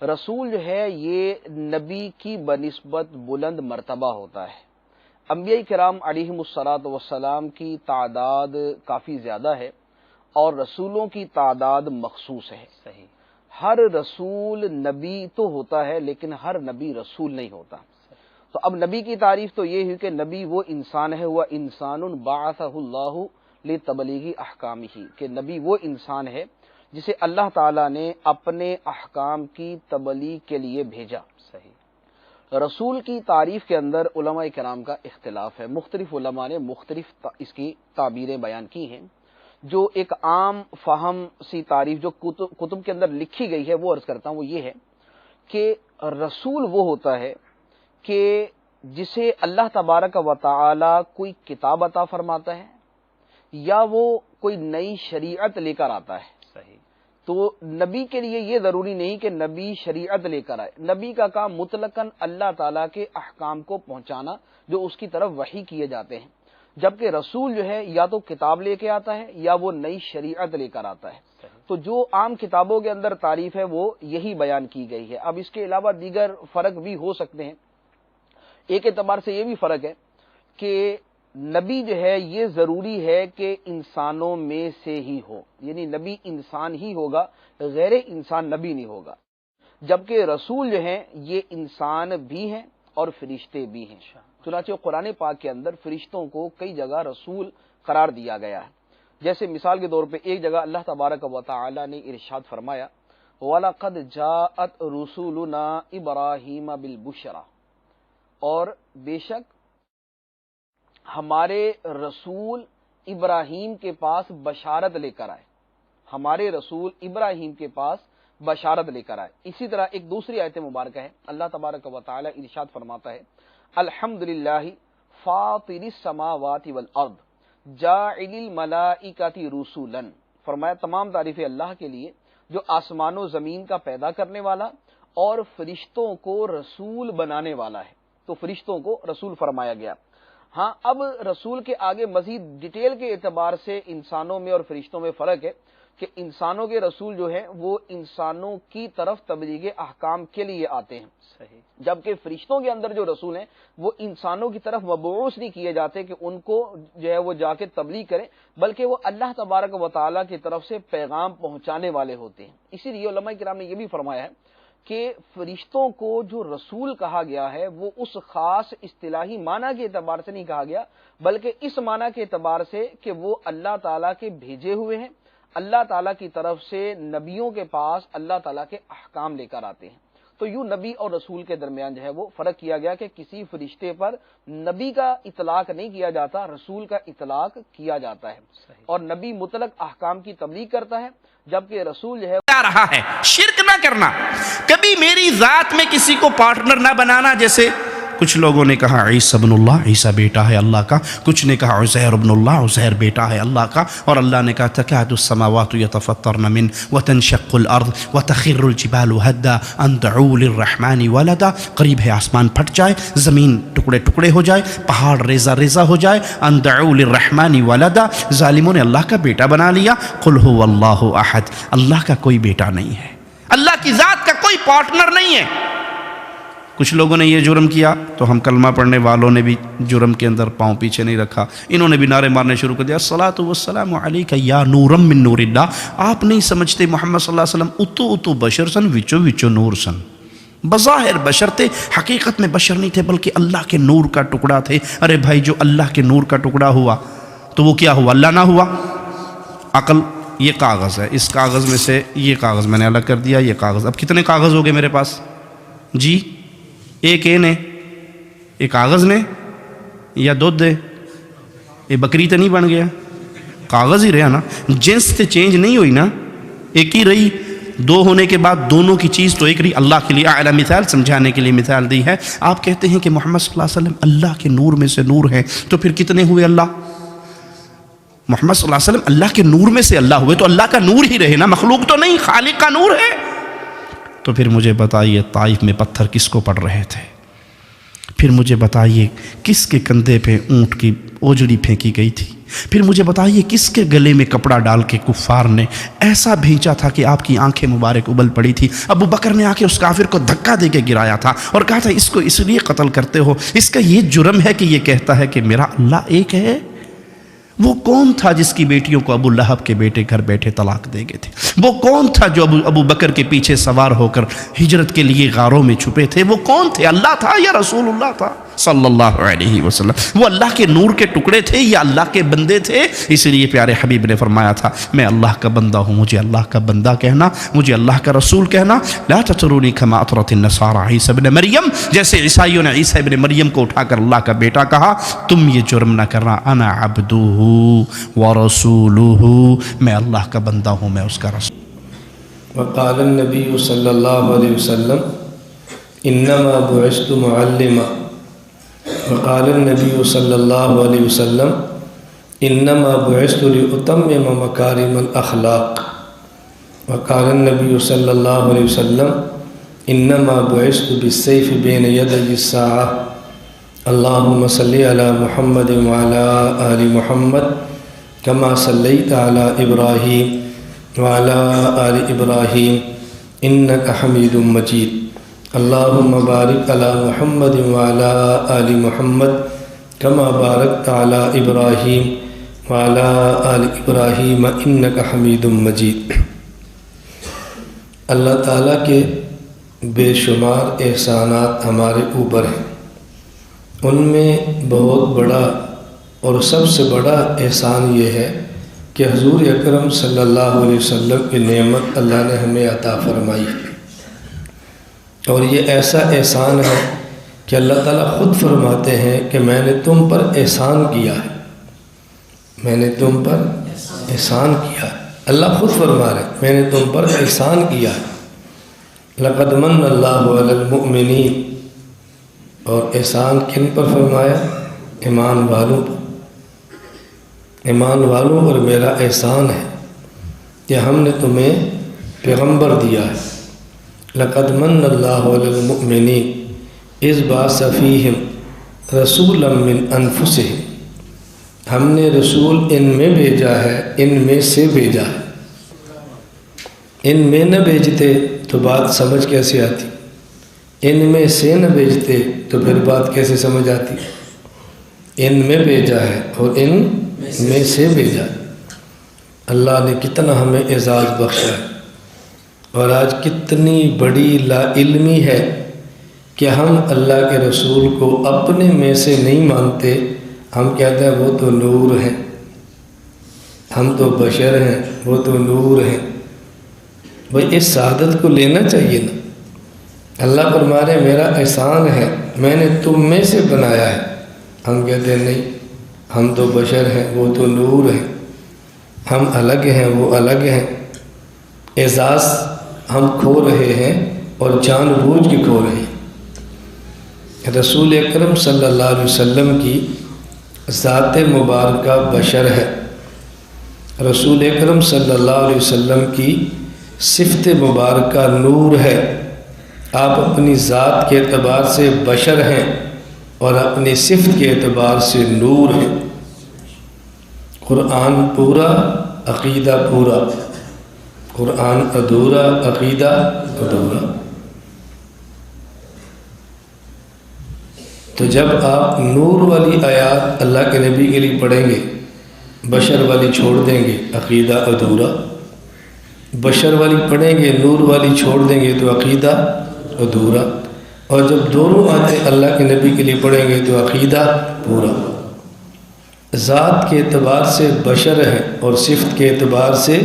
رسول جو ہے یہ نبی کی بنسبت بلند مرتبہ ہوتا ہے۔ انبیاء کرام علیہم الصلاۃ والسلام کی تعداد کافی زیادہ ہے اور رسولوں کی تعداد مخصوص ہے۔ صحیح۔ ہر رسول نبی تو ہوتا ہے لیکن ہر نبی رسول نہیں ہوتا۔ تو اب نبی کی تعریف تو یہ ہوئی کہ نبی وہ انسان ہے، وہ انسان بعثہ اللہ لتبلیغ احکامہ، کہ نبی وہ انسان ہے جسے اللہ تعالیٰ نے اپنے احکام کی تبلیغ کے لیے بھیجا۔ صحیح۔ رسول کی تعریف کے اندر علماء کرام کا اختلاف ہے، مختلف علماء نے مختلف اس کی تعبیریں بیان کی ہیں۔ جو ایک عام فہم سی تعریف جو کتب کے اندر لکھی گئی ہے وہ عرض کرتا ہوں، وہ یہ ہے کہ رسول وہ ہوتا ہے کہ جسے اللہ تبارک و تعالی کوئی کتاب عطا فرماتا ہے یا وہ کوئی نئی شریعت لے کر آتا ہے۔ صحیح۔ تو نبی کے لیے یہ ضروری نہیں کہ نبی شریعت لے کر آئے، نبی کا کام مطلقاً اللہ تعالیٰ کے احکام کو پہنچانا جو اس کی طرف وحی کیے جاتے ہیں، جبکہ رسول جو ہے یا تو کتاب لے کے آتا ہے یا وہ نئی شریعت لے کر آتا ہے۔ تو جو عام کتابوں کے اندر تعریف ہے وہ یہی بیان کی گئی ہے۔ اب اس کے علاوہ دیگر فرق بھی ہو سکتے ہیں۔ ایک اعتبار سے یہ بھی فرق ہے کہ نبی جو ہے یہ ضروری ہے کہ انسانوں میں سے ہی ہو، یعنی نبی انسان ہی ہوگا، غیر انسان نبی نہیں ہوگا، جبکہ رسول جو ہیں یہ انسان بھی ہیں اور فرشتے بھی ہیں۔ چنانچہ قرآن پاک کے اندر فرشتوں کو کئی جگہ رسول قرار دیا گیا ہے۔ جیسے مثال کے طور پہ ایک جگہ اللہ تبارک و تعالی نے ارشاد فرمایا وَلَقَدْ جَاءَتْ رُسُولُنَا إِبْرَاهِيمَ بِالْبُشْرَى، اور بے شک ہمارے رسول ابراہیم کے پاس بشارت لے کر آئے، ہمارے رسول ابراہیم کے پاس بشارت لے کر آئے۔ اسی طرح ایک دوسری آیت مبارکہ ہے، اللہ تبارک و تعالی ارشاد فرماتا ہے الحمدللہ فاطر السماوات والارض جاعل الملائکۃ رسولا، فرمایا تمام تعریفیں اللہ کے لیے جو آسمان و زمین کا پیدا کرنے والا اور فرشتوں کو رسول بنانے والا ہے۔ تو فرشتوں کو رسول فرمایا گیا۔ ہاں اب رسول کے آگے مزید ڈیٹیل کے اعتبار سے انسانوں میں اور فرشتوں میں فرق ہے کہ انسانوں کے رسول جو ہیں وہ انسانوں کی طرف تبلیغ احکام کے لیے آتے ہیں، صحیح، جبکہ فرشتوں کے اندر جو رسول ہیں وہ انسانوں کی طرف مبعوث نہیں کیے جاتے کہ ان کو جو ہے وہ جا کے تبلیغ کریں، بلکہ وہ اللہ تبارک و تعالیٰ کی طرف سے پیغام پہنچانے والے ہوتے ہیں۔ اسی لیے علماء کرام نے یہ بھی فرمایا ہے کہ فرشتوں کو جو رسول کہا گیا ہے وہ اس خاص اصطلاحی معنی کے اعتبار سے نہیں کہا گیا، بلکہ اس معنی کے اعتبار سے کہ وہ اللہ تعالیٰ کے بھیجے ہوئے ہیں، اللہ تعالیٰ کی طرف سے نبیوں کے پاس اللہ تعالیٰ کے احکام لے کر آتے ہیں۔ تو یوں نبی اور رسول کے درمیان جو ہے وہ فرق کیا گیا کہ کسی فرشتے پر نبی کا اطلاق نہیں کیا جاتا، رسول کا اطلاق کیا جاتا ہے، اور نبی مطلق احکام کی تبلیغ کرتا ہے، جبکہ رسول جو ہے رہا ہے شرک نہ کرنا، کبھی میری ذات میں کسی کو پارٹنر نہ بنانا۔ جیسے کچھ لوگوں نے کہا عیسیٰ ابن اللہ، عیسیٰ بیٹا ہے اللہ کا، کچھ نے کہا عزیر ابن اللہ، عزیر بیٹا ہے اللہ کا، اور اللہ نے کہا تکاد السماوات یتفطرن من وتنشق الارض وتخر الجبال هدا ان دعوا للرحمن ولدا، قریب ہے آسمان پھٹ جائے، زمین ٹکڑے ٹکڑے ہو جائے، پہاڑ ریزہ ریزہ ہو جائے، ان دعوا للرحمن ولدا، ظالموں نے اللہ کا بیٹا بنا لیا۔ قل هو اللہ احد، اللہ کا کوئی بیٹا نہیں ہے، اللہ کی ذات کا کوئی پارٹنر نہیں ہے۔ کچھ لوگوں نے یہ جرم کیا تو ہم کلمہ پڑھنے والوں نے بھی جرم کے اندر پاؤں پیچھے نہیں رکھا، انہوں نے بھی نعرے مارنے شروع کر دیا الصلاۃ والسلام علیک یا نورا من نور اللہ۔ آپ نہیں سمجھتے محمد صلی اللہ علیہ وسلم اتو اتو بشر سن، وچو وچو نور سن، بظاہر بشر تھے، حقیقت میں بشر نہیں تھے بلکہ اللہ کے نور کا ٹکڑا تھے۔ ارے بھائی جو اللہ کے نور کا ٹکڑا ہوا تو وہ کیا ہوا؟ اللہ نہ ہوا؟ عقل یہ کاغذ ہے، اس کاغذ میں سے یہ کاغذ میں نے الگ کر دیا، یہ کاغذ، اب کتنے کاغذ ہو گئے میرے پاس جی؟ ایک اے نے، ایک کاغذ نے، یا دودھ ہے؟ یہ بکری تو نہیں بن گیا، کاغذ ہی رہا نا، جنس تے چینج نہیں ہوئی نا، ایک ہی رہی۔ دو ہونے کے بعد دونوں کی چیز تو ایک رہی۔ اللہ کے لیے اعلیٰ مثال سمجھانے کے لیے مثال دی ہے۔ آپ کہتے ہیں کہ محمد صلی اللہ علیہ وسلم اللہ کے نور میں سے نور ہے، تو پھر کتنے ہوئے اللہ؟ محمد صلی اللہ علیہ وسلم اللہ کے نور میں سے اللہ ہوئے تو اللہ کا نور ہی رہے نا، مخلوق تو نہیں، خالق کا نور ہے۔ تو پھر مجھے بتائیے طائف میں پتھر کس کو پڑ رہے تھے؟ پھر مجھے بتائیے کس کے کندھے پہ اونٹ کی اوجڑی پھینکی گئی تھی؟ پھر مجھے بتائیے کس کے گلے میں کپڑا ڈال کے کفار نے ایسا بھیجا تھا کہ آپ کی آنکھیں مبارک ابل پڑی تھی؟ ابو بکر نے آ کے اس کافر کو دھکا دے کے گرایا تھا اور کہا تھا اس کو اس لیے قتل کرتے ہو، اس کا یہ جرم ہے کہ یہ کہتا ہے کہ میرا اللہ ایک ہے۔ وہ کون تھا جس کی بیٹیوں کو ابو لہب کے بیٹے گھر بیٹھے طلاق دے گئے تھے؟ وہ کون تھا جو ابو بکر کے پیچھے سوار ہو کر ہجرت کے لیے غاروں میں چھپے تھے؟ وہ کون تھے؟ اللہ تھا یا رسول اللہ تھا صلی اللہ علیہ وسلم؟ وہ اللہ کے نور کے ٹکڑے تھے یا اللہ کے بندے تھے؟ اس لیے پیارے حبیب نے فرمایا تھا میں اللہ کا بندہ ہوں، مجھے اللہ کا بندہ کہنا، مجھے اللہ کا رسول کہنا۔ لا تطرونی کما اطرت النصارى عیسی ابن مریم، جیسے عیسائیوں نے عیسی ابن مریم کو اٹھا کر اللہ کا بیٹا کہا، تم یہ جرم نہ کرنا۔ انا عبدہ ورسولہ، میں اللہ کا بندہ ہوں، میں اس کا رسول۔ وقال النبی صلی اللہ علیہ وسلم انما بعثت معلما، وقال النبی صلی اللہ علیہ وسلم انما بعثت لأتمم مکارم الاخلاق، وقال النبی صلی اللہ علیہ وسلم انما بعثت بالسیف بین یدی الساعہ۔ اللہم صلی علی محمد وعلی آل محمد کما صلیت علی ابراہیم وعلی آل ابراہیم انک حمید مجید۔ اللہم بارک علی محمد وعلی آل محمد کما بارکت علی ابراہیم وعلی آل ابراہیم انک حمید مجید۔ اللہ تعالیٰ کے بے شمار احسانات ہمارے اوپر ہیں، ان میں بہت بڑا اور سب سے بڑا احسان یہ ہے کہ حضور اکرم صلی اللہ علیہ وسلم کی نعمت اللہ نے ہمیں عطا فرمائی، اور یہ ایسا احسان ہے کہ اللہ تعالیٰ خود فرماتے ہیں کہ میں نے تم پر احسان کیا ہے، میں نے تم پر احسان کیا ہے۔ اللہ خود فرما رہے میں نے تم پر احسان کیا ہے۔ لقد من اللہ علی المؤمنین، اور احسان کن پر فرمایا؟ ایمان والوں پر۔ ایمان والوں پر میرا احسان ہے کہ ہم نے تمہیں پیغمبر دیا ہے۔ لقد من اللہ علی المؤمنین اذ بعث فیہم رسولا من انفسہم، ہم نے رسول ان میں بھیجا ہے، ان میں سے بھیجا ہے۔ ان میں نہ بھیجتے تو بات سمجھ کیسے آتی؟ ان میں سے نہ بھیجتے تو پھر بات کیسے سمجھ آتی؟ ان میں بھیجا ہے اور ان میں سے بھیجا ہے۔ اللہ نے کتنا ہمیں اعزاز بخشا ہے، اور آج کتنی بڑی لا علمی ہے کہ ہم اللہ کے رسول کو اپنے میں سے نہیں مانتے، ہم کہتے ہیں وہ تو نور ہیں، ہم تو بشر ہیں، وہ تو نور ہیں۔ بھئی اس سعادت کو لینا چاہیے نا۔ اللہ فرما رہے میرا احسان ہے، میں نے تم میں سے بنایا ہے، ہم کہتے ہیں نہیں، ہم تو بشر ہیں، وہ تو نور ہیں، ہم الگ ہیں، وہ الگ ہیں۔ اعزاز ہم کھو رہے ہیں اور جان بوجھ کے کھو رہے ہیں۔ رسول اکرم صلی اللہ علیہ وسلم کی ذات مبارکہ بشر ہے، رسول اکرم صلی اللہ علیہ وسلم کی صفت مبارکہ نور ہے۔ آپ اپنی ذات کے اعتبار سے بشر ہیں اور اپنی صفت کے اعتبار سے نور ہیں۔ قرآن پورا، عقیدہ پورا، قرآن ادھورا، عقیدہ ادھورا۔ تو جب آپ نور والی آیات اللہ کے نبی کے لیے پڑھیں گے، بشر والی چھوڑ دیں گے، عقیدہ ادھورا۔ بشر والی پڑھیں گے، نور والی چھوڑ دیں گے تو عقیدہ ادھورا۔ اور جب دونوں آتے اللہ کے نبی کے لیے پڑھیں گے تو عقیدہ پورا۔ ذات کے اعتبار سے بشر ہیں اور صفت کے اعتبار سے